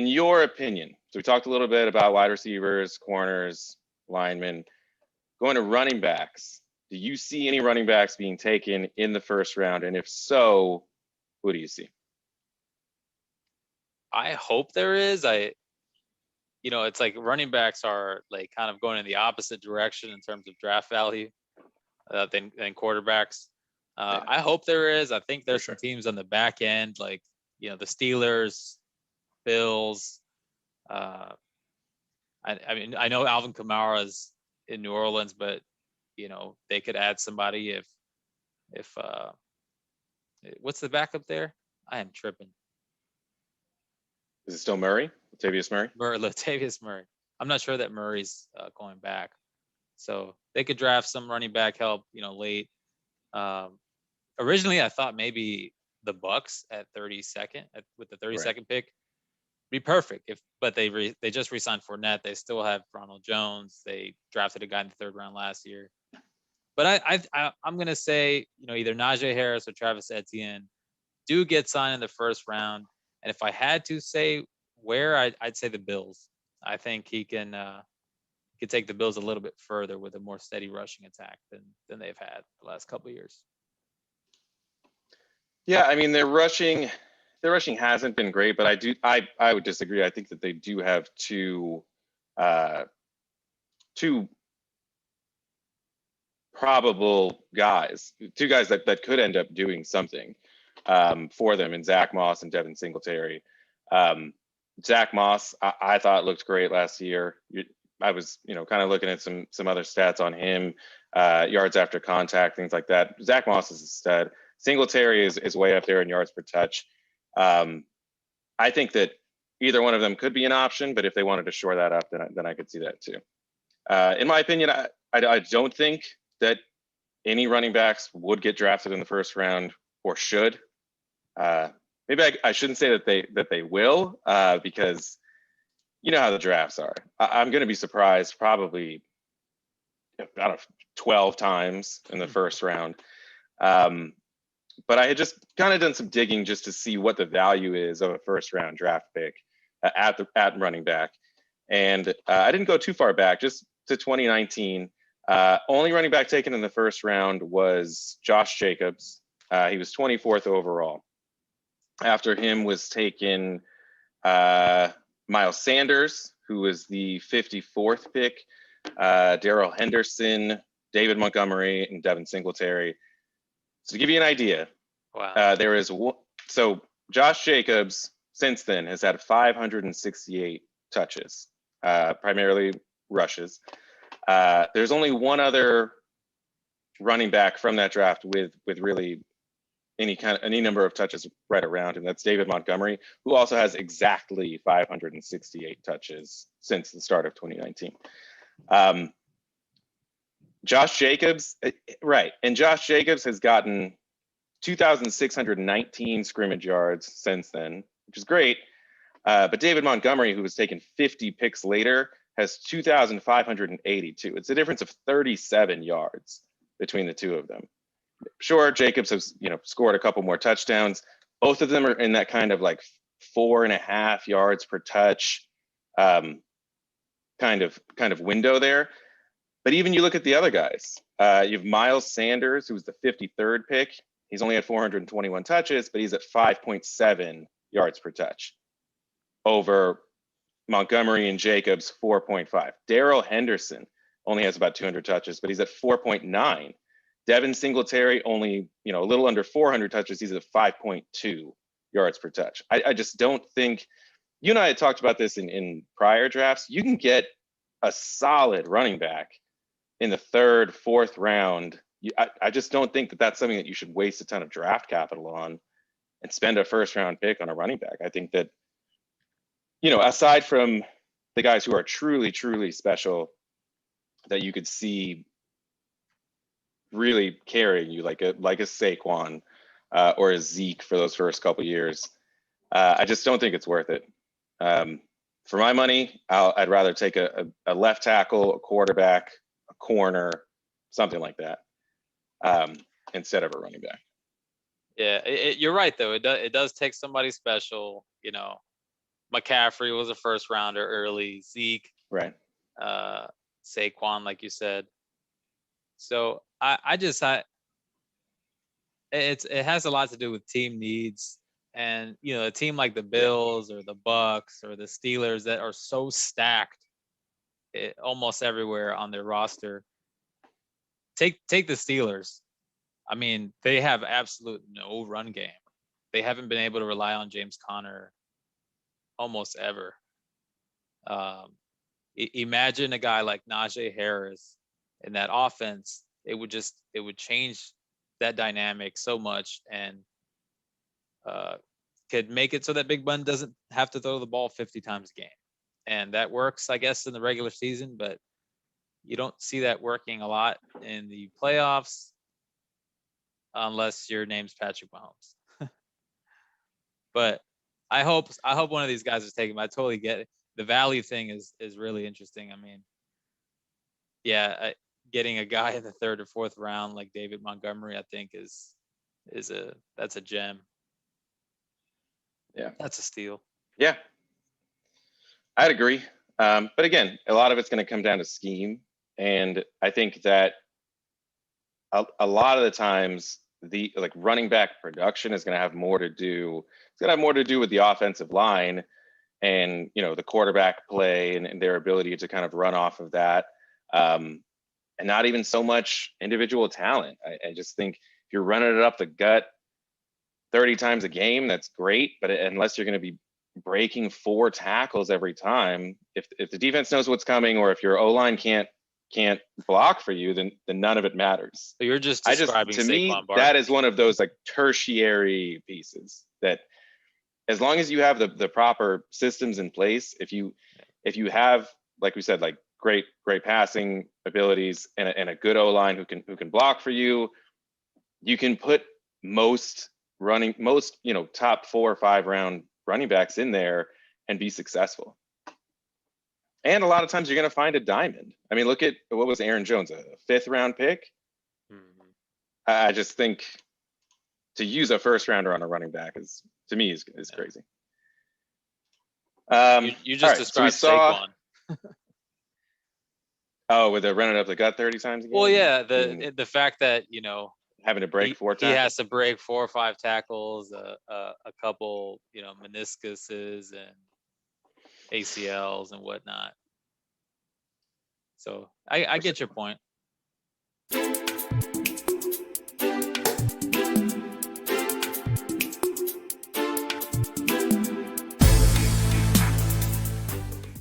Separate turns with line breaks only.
in your opinion, so we talked a little bit about wide receivers, corners, linemen, going to running backs. Do you see any running backs being taken in the first round? And if so, who do you see?
I hope there is. It's like running backs are like kind of going in the opposite direction in terms of draft value than quarterbacks.
Yeah,
I hope there is. I think
for
there's some
sure.
teams on the back end, like the Steelers, Bills. Uh, I mean, I know Alvin Kamara is in New Orleans, but they could add somebody if what's the backup there? I am tripping.
Is it still Murray? Latavius Murray?
Latavius Murray. I'm not sure that Murray's going back, so they could draft some running back help, late. Um, Originally, I thought maybe the Bucks at 32nd with the
Right.
32nd pick be perfect but they just re-signed Fournette. They still have Ronald Jones. They drafted a guy in the 3rd round last year. But I'm gonna say either Najee Harris or Travis Etienne do get signed in the 1st round. And if I had to say where, I'd say the Bills. I think he could take the Bills a little bit further with a more steady rushing attack than they've had the last couple of years.
Yeah, I mean their rushing hasn't been great, but I would disagree. I think that they do have two probable guys, two guys that could end up doing something for them in Zach Moss and Devin Singletary. Zach Moss, I thought looked great last year. I was, kind of looking at some other stats on him, yards after contact, things like that. Zach Moss is a stud. Singletary is way up there in yards per touch. I think that either one of them could be an option, but if they wanted to shore that up, then I could see that too. In my opinion, I don't think that any running backs would get drafted in the 1st round or should. Maybe I shouldn't say that they will, because you know how the drafts are. I'm going to be surprised probably, I don't know, 12 times in the 1st round. But I had just kind of done some digging just to see what the value is of a 1st round draft pick at running back. And I didn't go too far back, just to 2019. Only running back taken in the 1st round was Josh Jacobs. He was 24th overall. After him was taken Miles Sanders, who was the 54th pick, Darrell Henderson, David Montgomery, and Devin Singletary. So to give you an idea,
wow,
there is so Josh Jacobs since then has had 568 touches, primarily rushes. There's only one other running back from that draft with really any number of touches right around him. That's David Montgomery, who also has exactly 568 touches since the start of 2019. Josh Jacobs, right, and Josh Jacobs has gotten 2,619 scrimmage yards since then, which is great. But David Montgomery, who was taken 50 picks later, has 2,582. It's a difference of 37 yards between the two of them. Sure, Jacobs has scored a couple more touchdowns. Both of them are in that kind of like 4.5 yards per touch kind of window there. But even you look at the other guys. You have Miles Sanders, who's the 53rd pick. He's only had 421 touches, but he's at 5.7 yards per touch over Montgomery and Jacobs 4.5. Darrell Henderson only has about 200 touches, but he's at 4.9. Devin Singletary only, a little under 400 touches. He's at 5.2 yards per touch. I just don't think, you and I had talked about this in prior drafts. You can get a solid running back in the 3rd, 4th round. I just don't think that that's something that you should waste a ton of draft capital on and spend a 1st round pick on a running back. I think that, aside from the guys who are truly, truly special that you could see really carrying you, like a Saquon or a Zeke for those first couple years, I just don't think it's worth it. For my money, I'd rather take a left tackle, a quarterback, a corner, something like that, instead of a running back.
Yeah, you're right though. It does take somebody special. McCaffrey was a first rounder early. Zeke,
Right.
Saquon, like you said. So it has a lot to do with team needs, and a team like the Bills or the Bucks or the Steelers that are so stacked almost everywhere on their roster. Take the Steelers. I mean, they have absolute no run game. They haven't been able to rely on James Conner almost ever. Imagine a guy like Najee Harris in that offense. It would change that dynamic so much, and could make it so that Big Ben doesn't have to throw the ball 50 times a game. And that works, I guess, in the regular season, but you don't see that working a lot in the playoffs unless your name's Patrick Mahomes. But I hope one of these guys is taken. I totally get it. The value thing is really interesting. I mean, yeah, getting a guy in the 3rd or 4th round like David Montgomery, I think that's a gem.
Yeah.
That's a steal.
Yeah. I'd agree. But again, a lot of it's going to come down to scheme. And I think that a lot of the times the running back production is going to have more to do. It's going to have more to do with the offensive line and, the quarterback play and their ability to kind of run off of that. And not even so much individual talent. I just think if you're running it up the gut 30 times a game, that's great. But unless you're going to be breaking 4 tackles every time, if the defense knows what's coming, or if your O-line can't block for you, then none of it matters.
So you're just describing
to me,
Saquon Barkley.
that is one of those tertiary pieces that, as long as you have the proper systems in place, if you have, like we said, great passing abilities and a good O-line who can block for you, you can put most top 4 or 5 round running backs in there and be successful. And a lot of times you're going to find a diamond. I mean, look at what was Aaron Jones, a 5th round pick. Mm-hmm. I just think to use a 1st rounder on a running back is crazy.
You just described Saquon.
Oh, with the running up the gut 30 times a game?
Well, yeah, the fact that
having to break 4 tackles.
He has to break 4 or 5 tackles, a couple meniscuses and ACLs and whatnot. So I get your point.